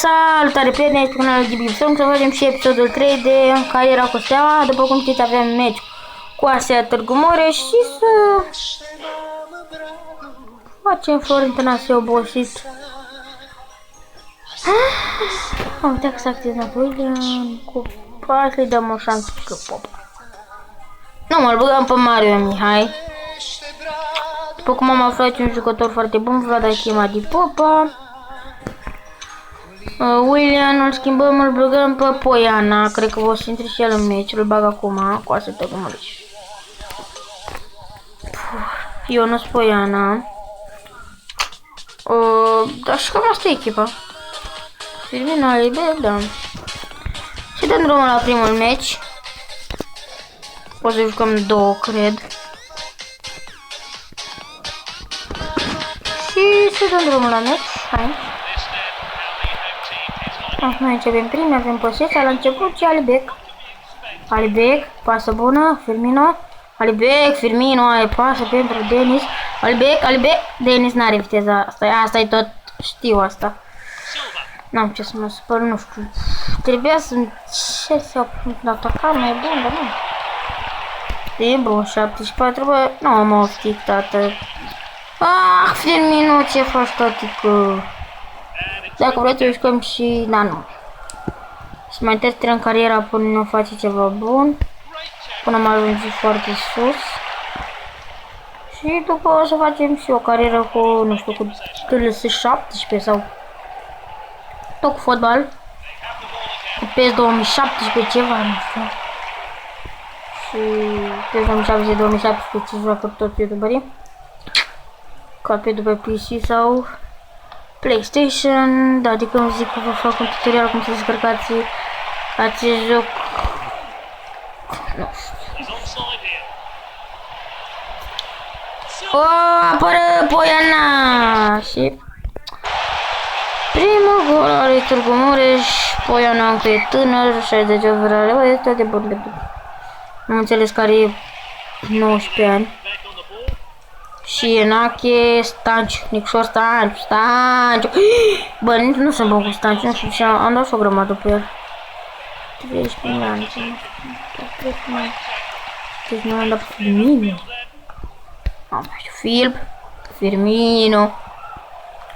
Salutare prieteni pe canalul Gibi Song, să facem și episodul 3 de Cariera cu Steaua. După cum știți, avem meci cu ASEA Târgu Mureș și să facem Florentina să obosit. Am uitat să activez înapoi cu pas, îi dăm o șansă cu Popa. Nu mă băgăm pe Mario Mihai. După cum am aflat, un jucător foarte bun, Vlad Achima de Popa. William îl schimbăm, îl băgăm pe Poiana. Cred că o să intre și el în meci, îl bag acum cu ASEA Târgu Mureș. Ionuț Poiana. Dar și cam asta e echipa. Firmino, Alibe, da. Și dăm drumul la primul meci. O să jucăm două, cred. Și să dăm drumul la meci. Hai. Acum începem primi, avem posesia la început și Alibec. Alibec, pasă bună, Firmino. Alibec, Firmino, are pasă pentru Denis. Alibec, Denis n-are viteza asta. Asta e tot, știu asta. N-am ce să mă supăr, nu știu. Trebuia să încerc să ataca mai bun, dar nu. E bun, 74, bă, nu am oftic, tată. Ah, Firmino, ce faci, tatică? Dacă vreți să jucăm și... Da, nu. Să mai terminăm cariera până nu face ceva bun. Până am ajunge foarte sus. Și după o să facem și o carieră cu, nu știu, cu TLS 17 sau... tot cu fotbal. Cu PES 2017 ceva, nu știu. Și PES 2017 ce joacă tot youtuberii. Ca pe după PC sau PlayStation, da, adică îmi zic că vă fac un tutorial cum să descărcați acest joc. Nu știu. Apără Poiana! Și primul gol al lui Târgu Mureș. Poiana încă e tânăr, 60 de overall, este de bun de bun. Am înțeles care e 19 ani. Și Enache, Stanciu, Nicșor Stanciu. Bă, nu sunt bun cu Stanciu, nu știu ce am dat și o grămadă pe el. 13 ani, deci nu am dat pe Firmino. Am știu, Firmino.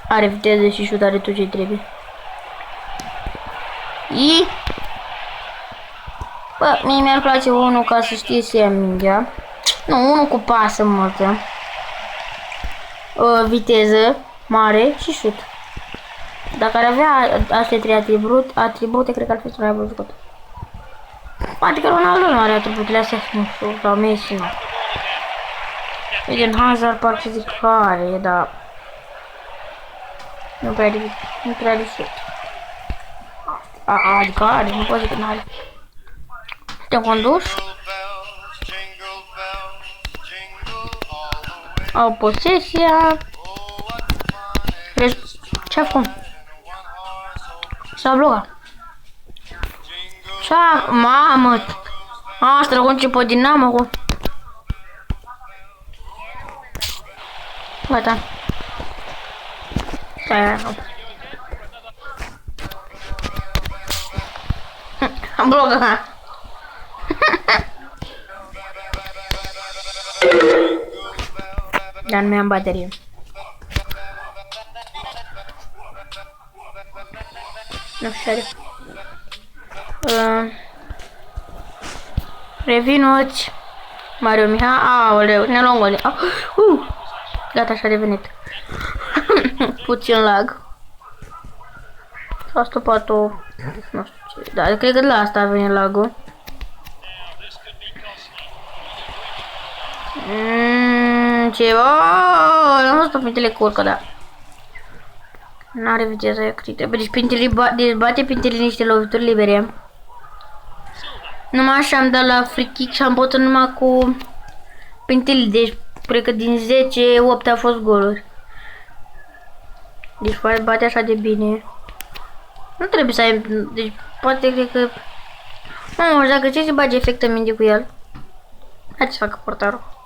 Are viteză și șut, are tot ce trebuie. Bă, mie mi-ar place unul ca să știe să ia mingea. Nu, unul cu pasă multă. Viteză mare și șut. Dacă ar avea astea trei atribute, cred că ar fi cel mai bun jucător. Poate că Ronaldo nu are atributele astea, nu știu, sau Messi nu. Eden Hazard parcă zic că are, dar nu prea are șut. Adică are, nu pot zic că nu are. Te-am condus. Au posesia. Ce-a făcut? S-a blocat. Ce-a... Mamă! Asta rău început Dinamo cu... Gata. Am blocat. Dar nu mi-am baterie. Nu știu. Revinuți. Mario Mihai. Aoleu, ne luăm gole. Gata, și-a revenit. Puțin lag. S-a stopat o... Nu știu ce. Dar cred că de la asta a venit lagul. Ceva, am văzut pe pintele cu urcă, da. N-are viteză, cred. Deci pintele bate pintele niște lovituri libere. Numai așa am dat la free kick și am bătut numai cu pintele. Deci, cred că din 10, 8 a fost goluri. Deci bate așa de bine. Nu trebuie să ai, deci poate cred că... Nu, dacă ce se bage efectă minte cu el. Hai să facă portarul.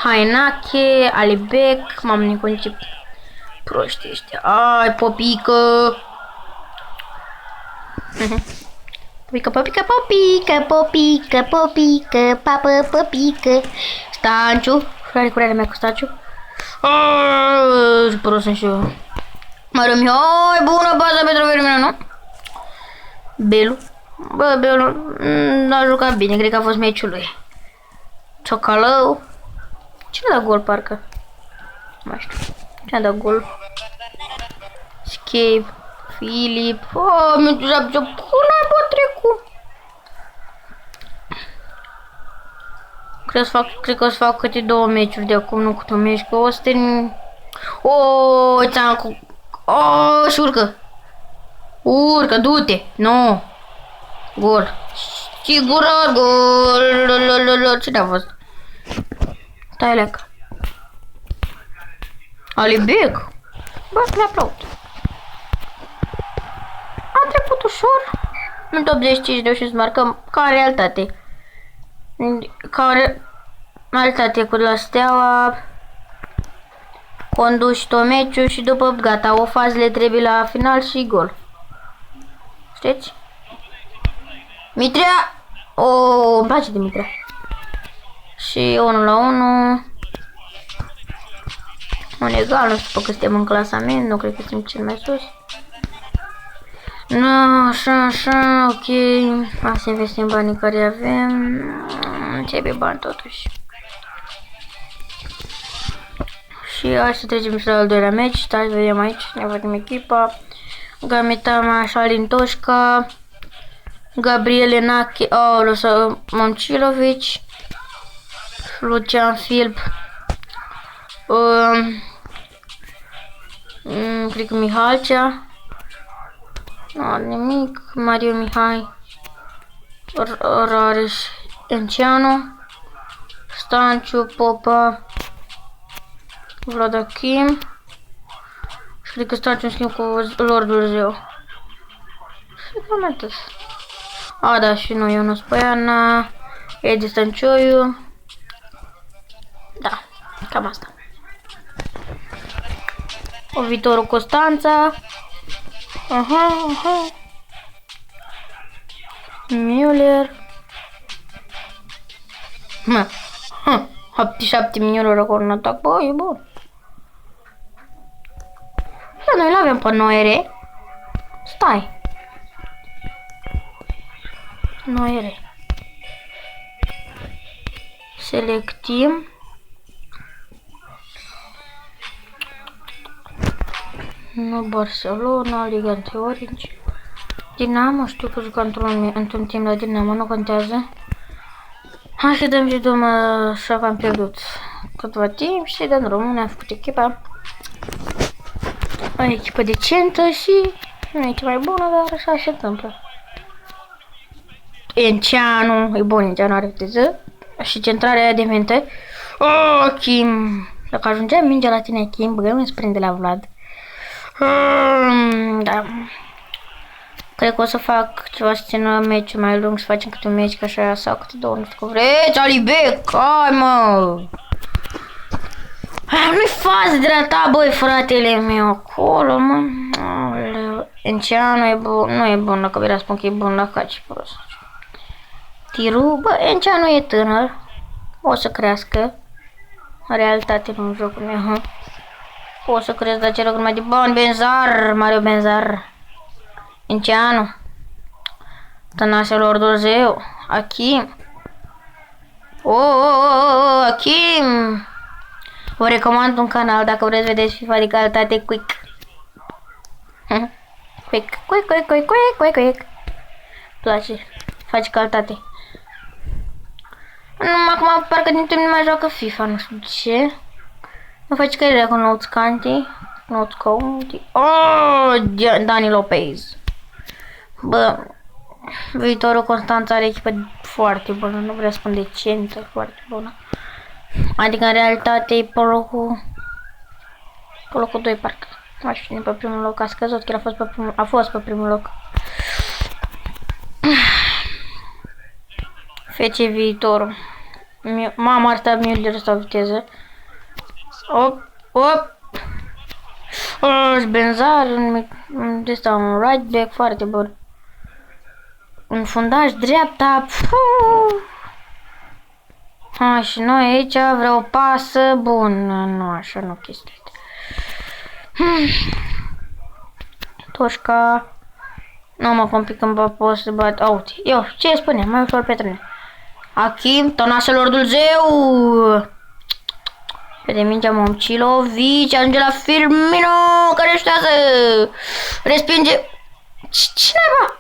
Hainache, Alibec, m-am neconceput. Proști ăștia. Ai, popică! Popică, popică, popică, popică, popică, papă, popică. Stanciu. Care curarea mea cu Stanciu? Ce prost sunt și eu. Mario Mihai, bună bază pentru Firmino, nu? Belu. Bă, Belu n-a jucat bine, cred că a fost meciul lui. Ciocalău. Cine a dat gol, parcă? Nu mai știu. Cine a dat gol? Escape. Filip. Oh, mi-a dat ce până a trecut. Cred că o să fac câte 2 meciuri de acum, nu câte un meci, că o să termin. Oh, ți-am cu... Oh, și urcă. Urcă, du-te. Nu. Gol. Sigurat, gol. Cine a fost? Stai leacă. Alibec. Bă, mi aplaud. A trecut ușor. În top 85 reușim să marcăm ca realitate. Ca realitate cu la Steaua. Conduci tot meciul și după gata, o fazele trebuie la final și gol. Știți? Mitrea! Oh, îmi place de Mitrea. Și 1-1. Un egal, nu știu că suntem în clasament, nu cred că suntem cel mai sus. Nu, așa, ok. Hai să investim banii care avem. Trebuie bani totuși. Și hai să trecem și la al doilea meci. Stai să vedem aici, ne vedem echipa. Gamitama, Șalin Toșca, Gabriele Nache, Momcilovic, Lucian Filip, cred că Mihalcea, nu nimic, Mario Mihai, Rareș Enceanu, Stanciu, Popa, Vladachim. Și cred că Stanciu în schimb cu Lordul Zeu. Și cam atât. A, da, și noi, Ionuț Păiana, Edi Stancioiu. Da, cam asta. O viitorul Constanța. Aha. Müller. 7 Müller acolo în atac, bă, e bun. Da, noi l-avem pe Noere. Stai. Noere. Selectim. Nu Barcelona, Liga Orange. Dinamo, știu că juca într-un timp la Dinamo, nu contează. Hai să dăm și dăm așa că am pierdut câtva timp și dăm drumul, ne-am făcut echipa. O echipă decentă și nu e cea mai bună, dar așa se întâmplă. Enceanu, e bun, Enceanu are viteză și centrarea de mente. Oh, Kim! Dacă ajungea mingea la tine, Kim, băgăm în sprint de la Vlad. Da. Cred că o să fac ceva să țină meciul mai lung, să facem câte un meci, ca așa, sau câte 2, nu știu cum vreți, Alibec, hai mă! Nu-i fază de la ta, băi, fratele meu, acolo, mă. Enceanu e bun, nu e bun, dacă vreau spun că e bun la caci, prost. Tiru, bă, Enceanu e tânăr, o să crească. În realitate, nu în jocul meu, o să cresc, dar ce rog mai de bani, Benzar, Mario Benzar. Enceanu, Tănase Lordul Zeu, Achim. Achim. Vă recomand un canal dacă vreți vedeți FIFA de calitate quick. Quick. Place, face calitate. Acum parcă din timp nu mai joacă FIFA, nu știu ce. Nu faci carriera cu Notes County. Oh, Dani Lopez. Bă, viitorul Constanța are echipă foarte bună, nu vreau să spun decentă, foarte bună. Adică în realitate e pe locul 2 parcă. Nu știu cine pe primul loc, a scăzut, că a fost pe primul loc. Fece viitorul. Mama asta Müller sau viteză. Și Benzar, un right back foarte bun. un fundaj dreapta. Ha, și noi aici vreau o pasă bună. Nu, așa nu chestia. Toșca. Nu mă complic când pot să bat. Uite, eu, ce spune? Mai ușor pe trene. Achim, tonaselor Dumnezeu! Vede mingea Momcilovici, ajunge la Firmino, care ștează! Respinge... Ce naiba?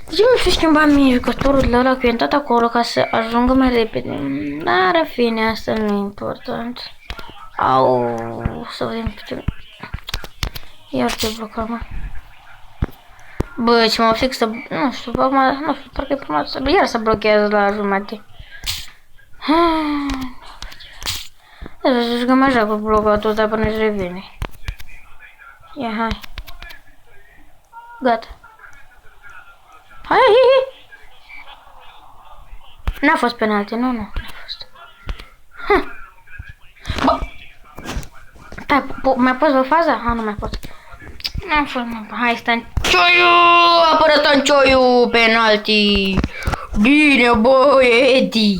De ce mi fi schimbat mie jucătorul ăla că i-am dat acolo ca să ajungă mai repede? Dar în fine, asta nu e important. Au, să vedem ce... Iar te bloca, mă. Bă, ce mă fix să... Nu știu, acum, nu știu, parcă e prima dată, iar să blochează la jumate. Să jucăm așa cu blocatul ăsta până își revine. Ia, hai. Gata. Hai, hai, hai. N-a fost penalti, nu, n-a fost. Bă! Stai, mai poți vă faza? Ha, nu mai pot. N-am fost, hai, Stancioiu! Apără Stancioiu! Penalti! Bine, bă, Edi!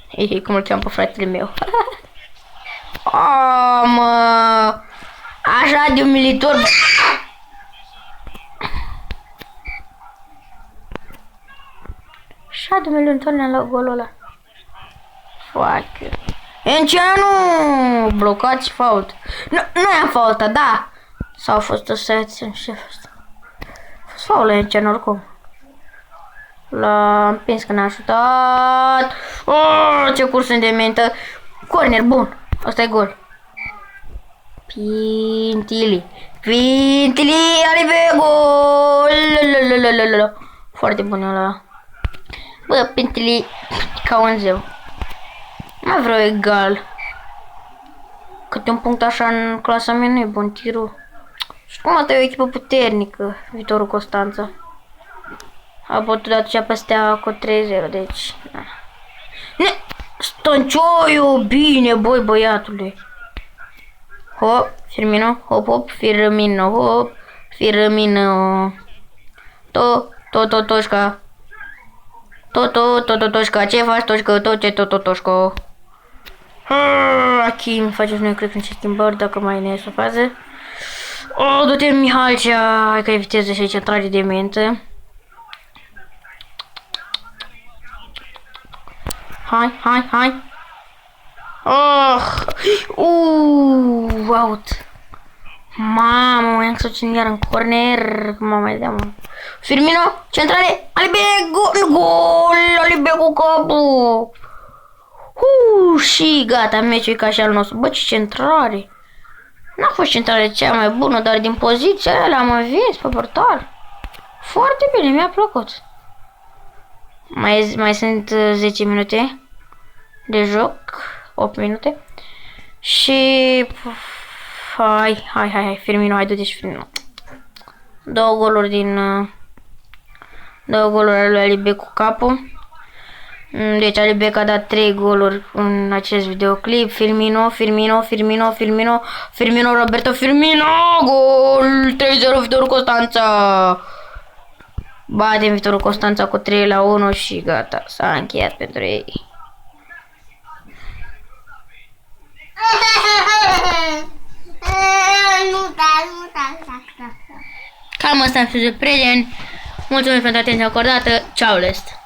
Hei, cum îl cheam pe fratele meu. Mă! Așa de umilitor! Așa de umilitor ne-am luat golul ăla. Fuck. Enceanu! Blocați fault. Nu i-am faultat, da! Sau a fost o seți, nu știu ce a fost. A fost faul la Enceanu oricum. L-a împins că n-a ajutat. Oh, ce cursă de mentă. Corner, bun. Asta e gol. Pintili. Pintili, alive, gol. Foarte bun ăla. Bă, Pintili, ca un zeu. Mai vreau egal. Câte un punct așa în clasament nu e bun tirul. Și cum asta e o echipă puternică, Viitorul Constanța. A bătut atunci pe Steaua cu 3-0, deci... Na. Stancioiu, bine, băi, băiatule. Hop, Firmino, hop, hop, Firmino, hop, Firmino. Toșca. Toșca, ce faci, Toșca, Toșca. Achim, faceți noi, cred că niște schimbări, dacă mai ne ies o fază. Oh, du-te, Mihalcea, hai că ai viteză și aici, intrare de mente. Hai. Out. Mamă, mă ia să țin iar în corner. Mă mai dea, mă. Firmino, centrale, Alibe, gol, Alibe cu capul. Și gata, meciul e ca și al nostru. Bă, ce centrare. N-a fost centrare cea mai bună, dar din poziția aia l-am învins pe portar. Foarte bine, mi-a plăcut. Mai sunt 10 minute de joc, 8 minute. Și hai, Firmino, hai, du-te și Firmino. Două goluri ale lui Alibe cu capul. Deci Alibe a dat 3 goluri în acest videoclip. Firmino, Roberto Firmino, gol! 3-0 Viitorul Constanța. Batem Viitorul Constanța cu 3-1 și gata, s-a încheiat pentru ei. Cam asta am spus de prieteni. Mulțumesc pentru atenția acordată. Ciao, Lest!